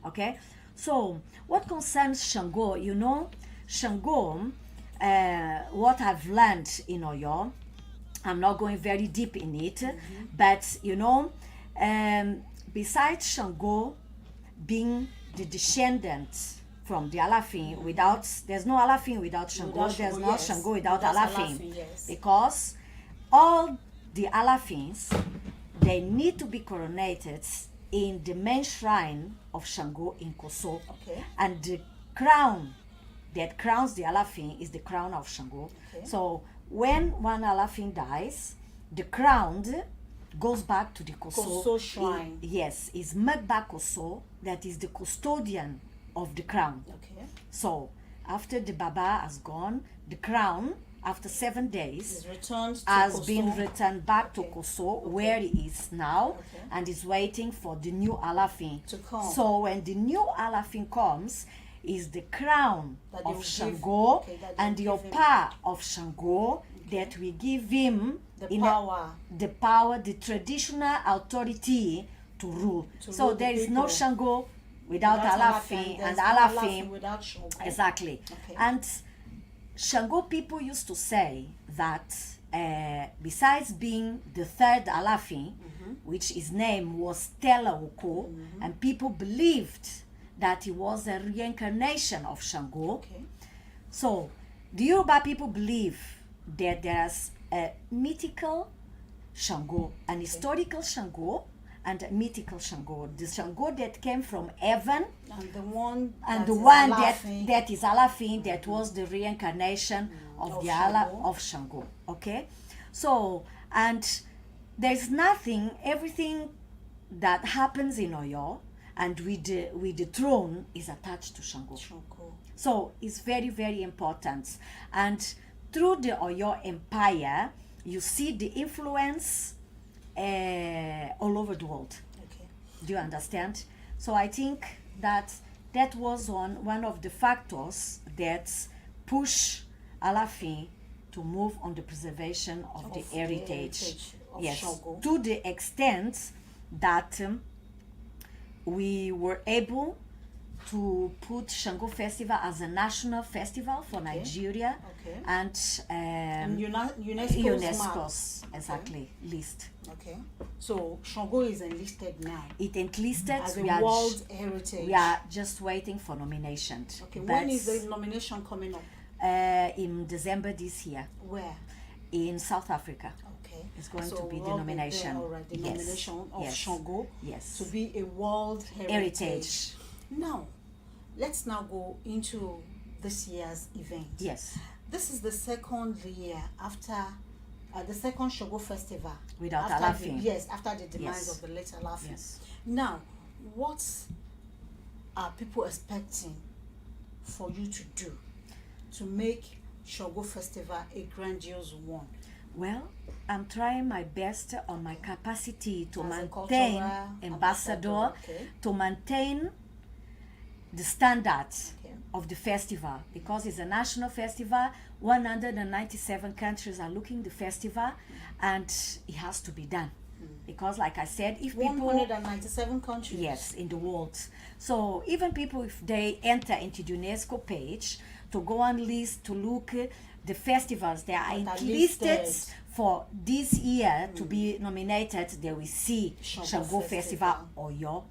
Okay. So what concerns Shango, Shango, what I've learned in Oyo, I'm not going very deep in it, but besides Shango being the descendant from the Alafin, there's no Alafin without Shango, there's no Shango without Alafin, because all the Alafins, they need to be coronated in the main shrine of Shango in Koso, and the crown that crowns the Alafin is the crown of Shango. So when one Alafin dies, the crown goes back to the Koso shrine. Yes, is Magba Koso, that is the custodian of the crown. So after the Baba has gone, the crown, after 7 days, has been returned back to Koso, where it is now, and is waiting for the new Alafin to come. So when the new Alafin comes, is the crown of Shango and the Opa of Shango that we give him the power, the traditional authority to rule. So there is no Shango without Alafin, and Alafin without Shango. Exactly. And Shango people used to say that besides being the third Alafin, which his name was Telaoko, and people believed that he was a reincarnation of Shango. So the Yoruba people believe that there's a mythical Shango, an historical Shango, and a mythical Shango. The Shango that came from heaven, and the one that is Alafin, that was the reincarnation of the Shango. Of Shango. Okay, so and there's everything that happens in Oyo and with the throne is attached to Shango. So it's very, very important. And through the Oyo Empire, you see the influence all over the world. Do you understand? So I think that was one of the factors that push Alafin to move on the preservation of the heritage of yes, Shango. To the extent that we were able to put Shango Festival as a national festival for Nigeria and UNESCO's list. So Shango is enlisted now. It enlisted as a World Heritage. We are just waiting for nomination. When is the nomination coming up? In December this year. Where? In South Africa. It's going to be the nomination. The nomination of Shango to be a World Heritage. Now, let's now go into this year's event. Yes. This is the second year after the second Shango Festival. Without Alafin. After the demise of the late Alafin. Now, what are people expecting for you to do to make Shango Festival a grandiose one? Well, I'm trying my best on my capacity to maintain ambassador, to maintain the standards of the festival, because it's a national festival. 197 countries are looking the festival, and it has to be done. Because, like I said, if 197 countries. Yes, in the world. So even people, if they enter into the UNESCO page to go on list to look the festivals that are listed for this year to be nominated, they will see Shango Festival Oyo.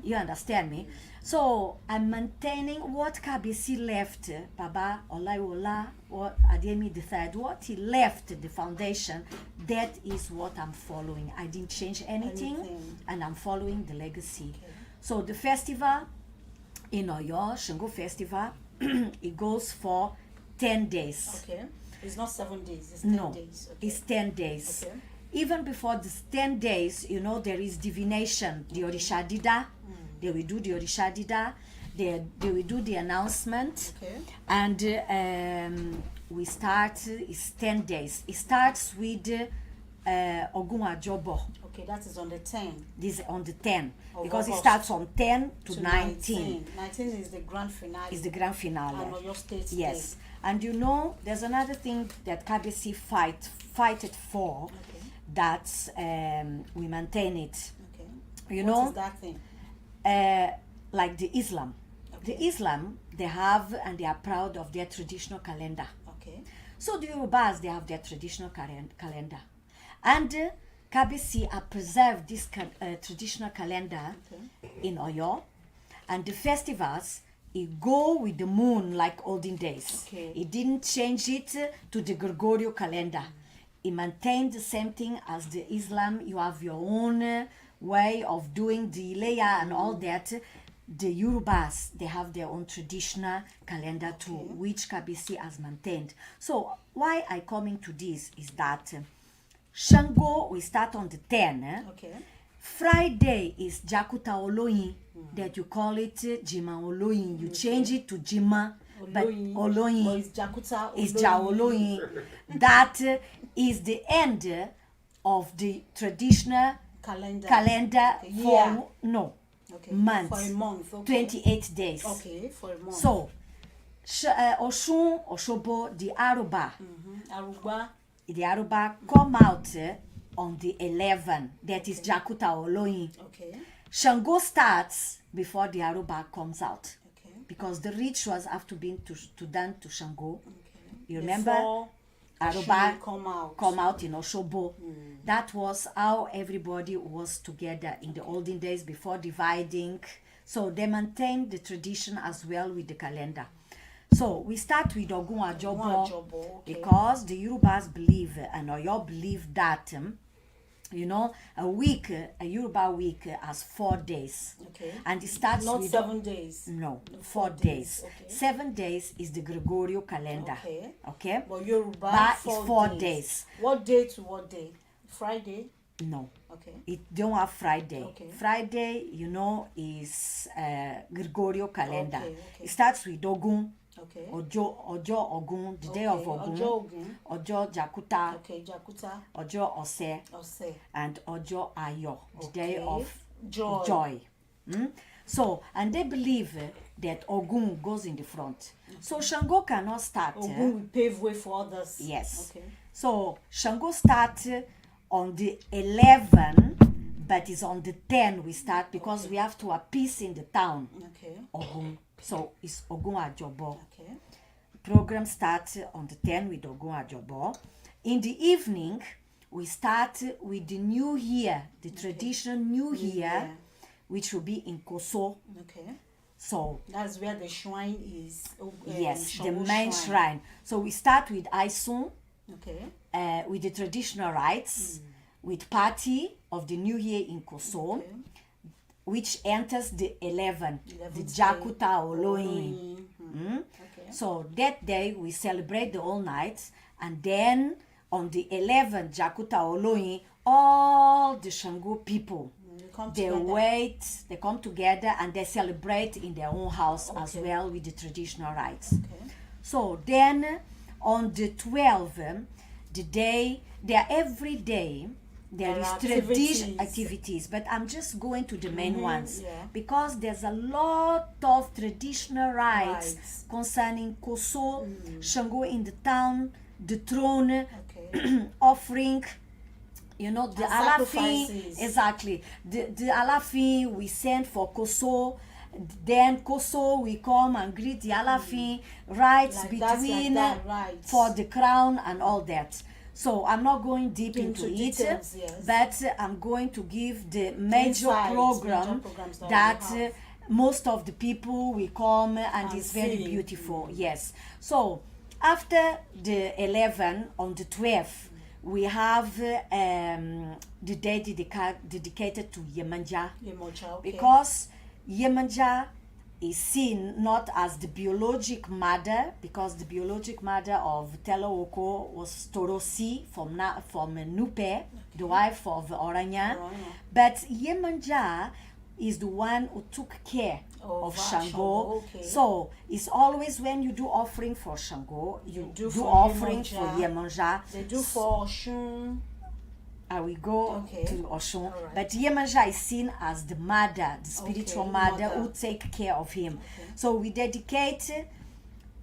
You understand me? So I'm maintaining what KBC left, Baba Olaiwola or Ademi III, what he left the foundation. That is what I'm following. I didn't change anything. And I'm following the legacy. So the festival in Oyo, Shango Festival, it goes for 10 days. It's not 7 days, it's 10 days. It's 10 days. Even before this 10 days, there is divination, the Orisha Dida. They will do the Orisha Dida. They will do the announcement. And we start, it's 10 days. It starts with Ogun Ajobo. That is on the 10th. This is on the 10th. Because it starts from 10 to 19. 19 is the grand finale. It's the grand finale. And Oyo State Yes. And there's another thing that KBC fight it for, that we maintain it. What is that thing? like the Islam. Okay. The Islam, they have and they are proud of their traditional calendar. Okay. So the Yorubas, they have their traditional calendar. And KBC have preserved this traditional calendar in Oyo. And the festivals, it go with the moon like olden days. Okay. It didn't change it to the Gregorian calendar. It maintained the same thing as the Islam. You have your own way of doing the Ileya and all that. The Yorubas, they have their own traditional calendar too, which KBC has maintained. So why I coming to this is that Shango, we start on the 10th. Okay. Friday is Jakuta Oloyin, that you call it Jima Oloyin. You change it to Jima, but Oloyin is Jakuta is Ja Oloyin. That is the end of the traditional calendar for month. For a month. Okay. 28 days. Okay, for a month. So, Oshun, Oshobo, the Aruba. Aruba. The Aruba come out on the 11th. That is Jakuta Oloyin. Okay. Shango starts before the Aruba comes out. Okay. Because the rituals have to be done to Shango. Okay. You remember? Before Aruba come out in Oshobo. That was how everybody was together in the olden days before dividing. So they maintained the tradition as well with the calendar. So we start with Ogun Ajobo because the Yorubas believe and Oyo believe that a Yoruba week has 4 days. Okay. And it starts not with 7 days. No, 4 days. Okay. 7 days is the Gregorian calendar. Okay. But Yoruba is 4 days. What day to what day? Friday? No. Okay. It don't have Friday. Okay. Friday, is Gregorian calendar. Okay. It starts with Ogun. Okay. Ojo Ogun, the day of Ogun. Ojo Jakuta. Okay, Jakuta. Ojo Ose. And Ojo Ayo, the day of joy. So, and they believe that Ogun goes in the front. So Shango cannot start. Ogun will pave way for others. Yes. Okay. So Shango starts on the 11th, but it's on the 10th we start because we have to appease in the town. Okay. Ogun. So it's Ogun Ajobo. Okay. Program starts on the 10th with Ogun Ajobo. In the evening, we start with the New Year, the traditional New Year, which will be in Koso. Okay. So that's where the shrine is. Yes, the main shrine. So we start with Aisun. Okay. With the traditional rites, with party of the New Year in Koso, which enters the 11th, the Jakuta Oloyin. Okay. So that day we celebrate the whole night, and then on the 11th, Jakuta Oloyin, all the Shango people, they come together and they celebrate in their own house as well with the traditional rites. Okay. So then on the 12th, the day, every day, there is traditional activities, but I'm just going to the main ones because there's a lot of traditional rites concerning Koso, Shango in the town, the throne, offering, the Alafin, exactly, the Alafin we send for Koso. Then Koso we come and greet the Alafin, rights between for the crown and all that. So I'm not going deep into details, but I'm going to give the major programs that most of the people will come and it's very beautiful. Yes. So after the 11th, on the 12th, we have the day dedicated to Yemanja. Because Yemanja is seen not as the biologic mother, because the biologic mother of Teleoko was Torosi from Nupe, the wife of Oranya. But Yemanja is the one who took care of Shango. So it's always when you do offering for Shango, you do offering for Yemanja. They do for Oshun. I will go to Oshun. But Yemanja is seen as the mother, the spiritual mother who take care of him. So we dedicate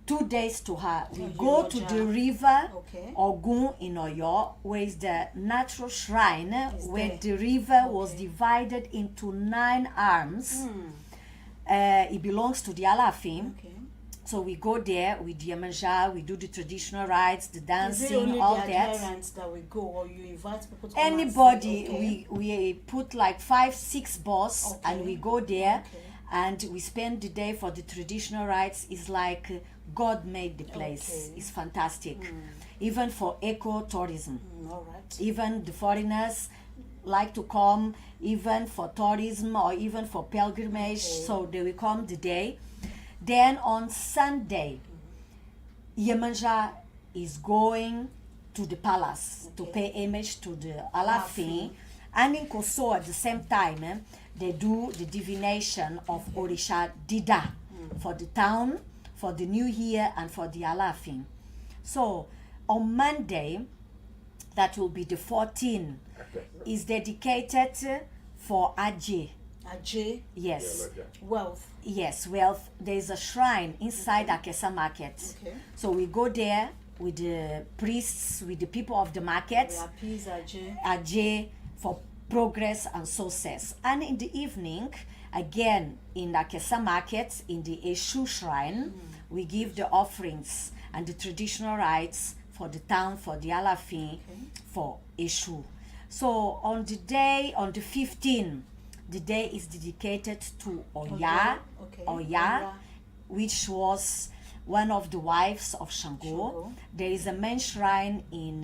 2 days to her. We go to the river Ogun in Oyo, where is the natural shrine, where the river was divided into 9 arms. it belongs to the Alafin. Okay. So we go there with Yemanja, we do the traditional rites, the Is it dancing, only all the that. adherents that we go, or you invite people to come and Anybody, see? Okay. we put like 5-6 bus Okay. and we go there Okay. and we spend the day for the traditional rites. It's like God made the place. Okay. It's fantastic. Even for eco-tourism. All right. Even the foreigners like to come, even for tourism or even for pilgrimage. So they will come the day. Then on Sunday, Yemanja is going to the palace to pay homage to the Alafin. And in Koso at the same time, they do the divination of Orisha Dida for the town, for the New Year, and for the Alafin. So on Monday, that will be the 14th, is dedicated for Ajay. Ajay. Yes. Wealth. Yes, well, there's a shrine inside Akesa market. Okay. So we go there with the priests, with the people of the market, We appease Ajay. Ajay, for progress and success. And in the evening, again in Akesa market, in the Eshu shrine, we give the offerings and the traditional rites for the town, for the Alafin, for Eshu. So on the day, on the 15th, the day is dedicated to Oya, Okay. Oya, which was one of the wives of Shango. Shango. There is a main shrine in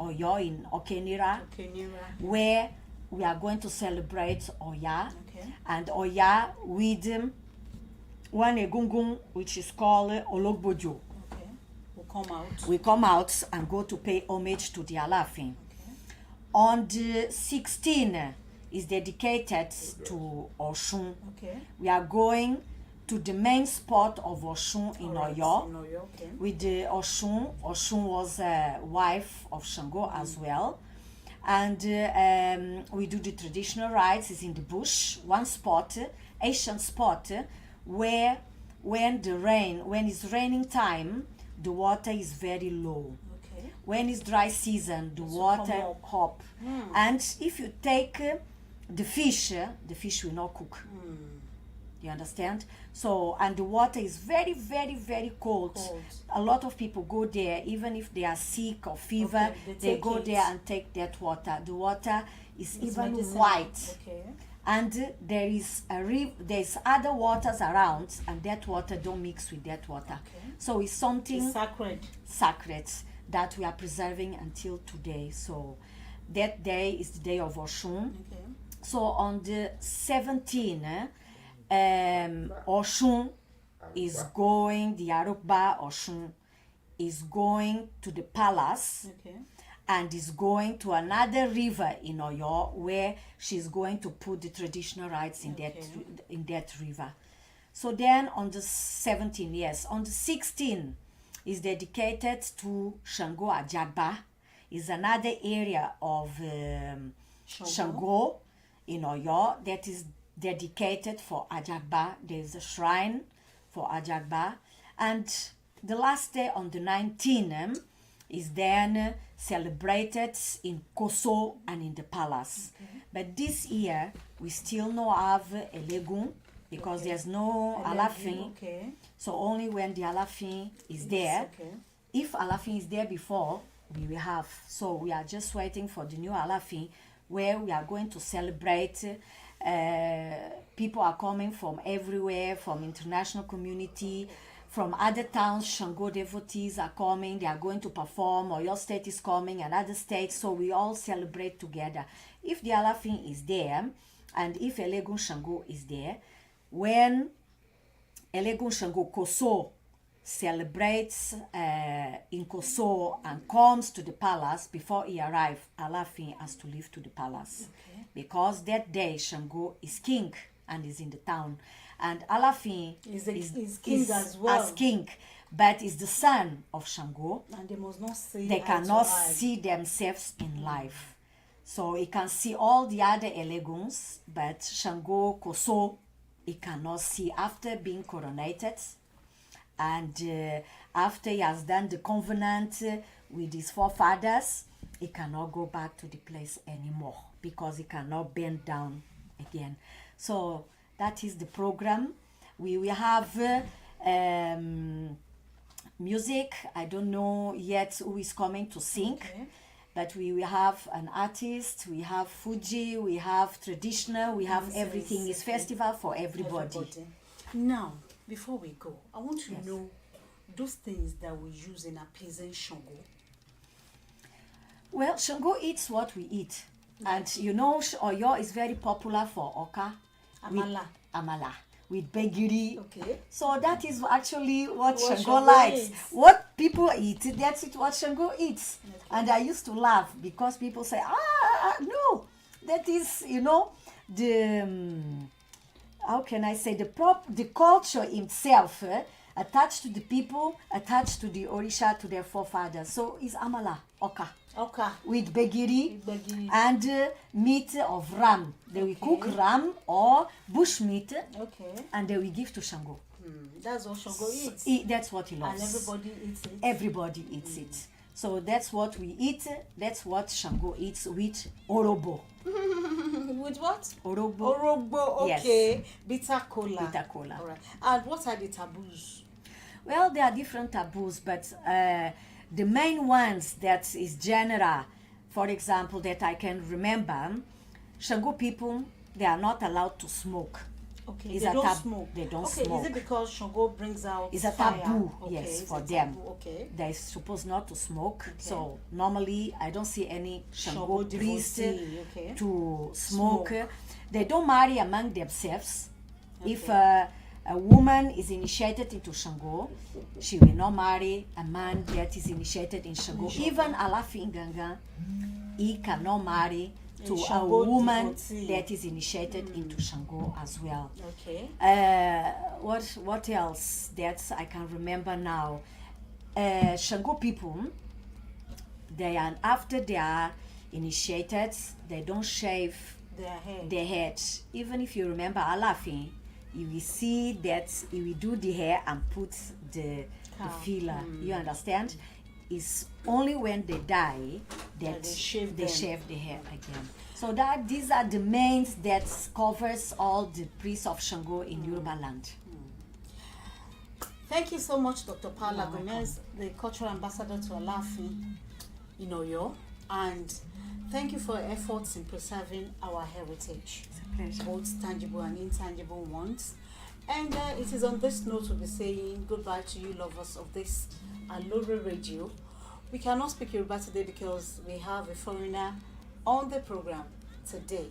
Oyo, in Okenira, Okay, Nira. where we are going to celebrate Oya. Okay. And Oya with one egungun, which is called Ologbojo. Okay. We'll come out. We come out and go to pay homage to the Alafin. On the 16th is dedicated to Oshun. Okay. We are going to the main spot of Oshun in Alright, Oyo. in Oyo, okay. With the Oshun. Oshun was a wife of Shango as well. And we do the traditional rites. It's in the bush. One spot, Asian spot, where when it's raining time, the water is very low. Okay. When it's dry season, the water up. And if you take the fish will not cook. You understand? So, and the water is very, very, very cold. A lot of people go there, even if they are sick or fever, Okay, they take go it. there and take that water. The water is It's even medicinal. white. Okay. And there's other waters around, and that water don't mix with that water. Okay. So it's something It's sacred. sacred that we are preserving until today. So that day is the day of Oshun. Okay. So on the 17th, Oshun is going, the Arukba Oshun is going to the palace Okay. and is going to another river in Oyo where she's going to put the traditional rites in that river. So then on the 17th, yes, on the 16th is dedicated to Shango Ajagba. Is another area of Shango in Oyo that is dedicated for Ajagba. There is a shrine for Ajagba. And the last day on the 19th is then celebrated in Koso and in the palace. But this year, we still not have a legun because there's no Alafin. Okay. So only when the Alafin is there. Okay. If Alafin is there before, we will have. So we are just waiting for the new Alafin where we are going to celebrate. People are coming from everywhere, from international community, from other towns. Shango devotees are coming. They are going to perform, or your state is coming, and other states. So we all celebrate together. If the Alafin is there, and if Elegun Shango is there, when Elegun Shango Koso celebrates in Koso and comes to the palace, before he arrives, Alafin has to leave to the palace. Okay. Because that day Shango is king and is in the town. And Alafin is king as well. As king, but is the son of Shango. And they must not see. They eye to cannot eye. see themselves in life. So he can see all the other eleguns, but Shango Koso, he cannot see after being coronated. And after he has done the covenant with his forefathers, he cannot go back to the place anymore because he cannot bend down again. So that is the program. We will have music. I don't know yet who is coming to sing. Okay. But we will have an artist, we have Fuji, we have traditional, we have everything. It's festival for everybody. Now, before we go, I want to know those things that we use in appeasing Shango. Well, Shango eats what we eat. And you know, Oyo is very popular for Oka. Amala. With begiri. Okay. So that is actually what Shango Shango likes. eats. What people eat, that's it, what Shango eats. Okay. And I used to laugh because people say, no, that is, the, how can I say, the culture itself, attached to the people, attached to the Orisha, to their forefathers. So it's Amala, Oka. Okay. With begiri and meat of ram. They will cook ram or bush meat, and they will give to Shango. That's what Shango eats. That's what he loves. And everybody eats it. Everybody eats it. So that's what we eat. That's what Shango eats with orobo. With what? Orobo. Orobo, okay. Yes. Bitter cola. Bitter cola. All right. And what are the taboos? Well, there are different taboos, but the main ones that is general, for example, that I can remember, Shango people, they are not allowed to smoke. Okay, they don't smoke. They don't smoke. smoke. Is it because Shango brings out It's a fire? taboo, Okay, yes, it's for a them. taboo, okay. They're supposed not to smoke. So normally, I don't see any Shango Shango priest devotee, to smoke. They don't marry among themselves. Okay. If a woman is initiated into Shango, she will not marry a man that is initiated in Shango. Even Alafi Nganga, he cannot marry to a woman that is initiated into Shango as well. Okay. What else that I can remember now? Shango people, after they are initiated, they don't shave their head. Even if you remember Alafi, you will see that he will do the hair and put the filler. You understand? It's only when they die that they shave the hair again. So these are the mains that covers all the priests of Shango in Yoruba land. Thank you so much, Dr. Paula Gomez, the cultural ambassador to Alafi in Oyo, and thank you for your efforts in preserving our heritage, both tangible and intangible ones. And it is on this note we'll be saying goodbye to you, lovers of this Aloore radio. We cannot speak Yoruba today because we have a foreigner on the program today.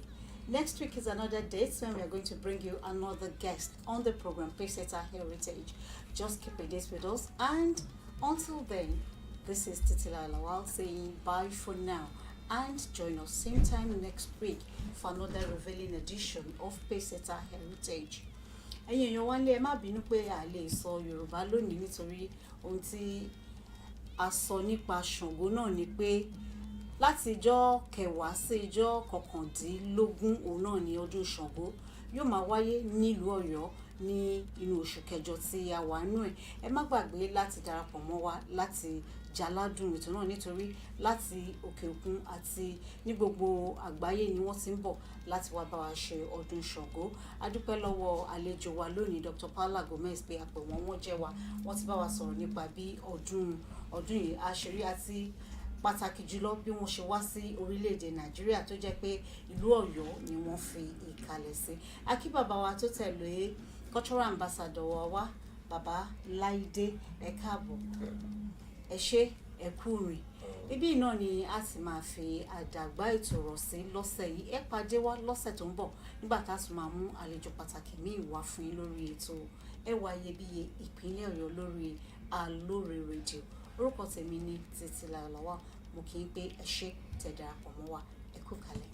Next week is another date when we are going to bring you another guest on the program, Pacesetter Heritage. Just keep a date with us, and until then, this is Titila Lawal saying bye for now, and join us same time next week for another revealing edition of Pacesetter Heritage. Ẹ̀yin èèyàn wa nílé, ẹ má bínú pé a lè sọ Yorùbá lónìí nítorí ohun tí a sọ nípa Ṣàngó náà ni pé láti ìjọ́ 10 sí ìjọ́ 11 òun náà ni ọdún Ṣàngó yóò máa wáyé nílùú Ọ̀yọ́ ní inú oṣù kẹjọ tí a wà nínú ẹ̀. Ẹ má gbàgbé láti darapọ̀ mọ́ wa láti jáládùn ètò náà nítorí láti òkè òkun àti ní gbogbo àgbáyé ni wọ́n ti ń bọ̀ láti wá bá wa ṣe ọdún Ṣàngó. A dúpẹ́ lọ́wọ́ àlejò wa lónìí, Dr. Paula Gomez, pé a pè wọ́n jẹ́ wa, wọ́n ti bá wa sọ̀rọ̀ nípa bí ọdún yìí àṣírí àti pàtàkì jùlọ bí wọ́n ṣe wá sí orílẹ̀-èdè Nàìjíríà tó jẹ́ pé ìlú Ọ̀yọ́ ni wọ́n fi ìkàlẹ̀ sí. A kí bàbá wa tó tẹ̀lé cultural ambassador wa bàbá Láìdé, ẹ káàbọ̀, ẹ ṣé, ẹ kú rìn. Ibi náà ni a sì máa fi àdàgbà ètò rọ̀ sí lọ́sẹ̀ yìí. Ẹ pàdé wa lọ́sẹ̀ tó ń bọ̀ nígbà tá a tún máa mú àlejò pàtàkì míì wá fún yín lórí ètò Ẹwà Iyebíye ìpínlẹ̀ Ọ̀yọ́ lórí Aloore Radio. Orúkọ tèmi ni Títí Lawal. Mo kí n pé ẹ ṣé tẹ́ darapọ̀ mọ́ wa. Ẹ kú kalẹ̀.